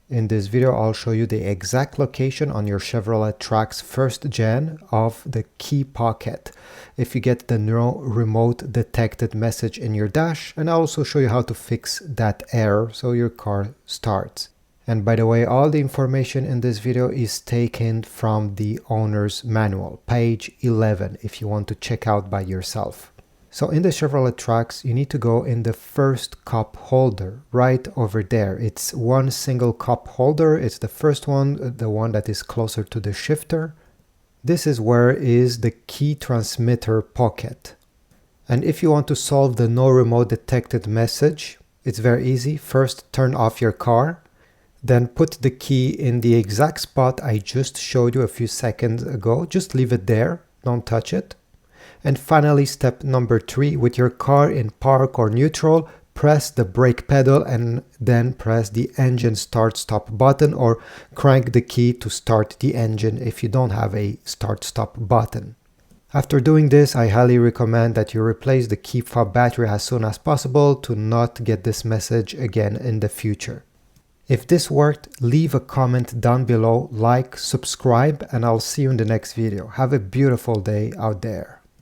In this video, I'll show you the exact location on your Chevrolet Trax first gen of the key pocket if you get the no remote detected message in your dash, and I'll also show you how to fix that error so your car starts. And by the way, all the information in this video is taken from the owner's manual, page 11, if you want to check out by yourself. So in the Chevrolet Trax, you need to go in the first cup holder, right over there. It's one single cup holder. It's the first one, the one that is closer to the shifter. This is where is the key transmitter pocket. And if you want to solve the no remote detected message, it's very easy. First, turn off your car. Then put the key in the exact spot I just showed you a few seconds ago. Just leave it there. Don't touch it. And finally, step number 3, with your car in park or neutral, press the brake pedal and then press the engine start-stop button, or crank the key to start the engine if you don't have a start-stop button. After doing this, I highly recommend that you replace the key fob battery as soon as possible to not get this message again in the future. If this worked, leave a comment down below, like, subscribe, and I'll see you in the next video. Have a beautiful day out there.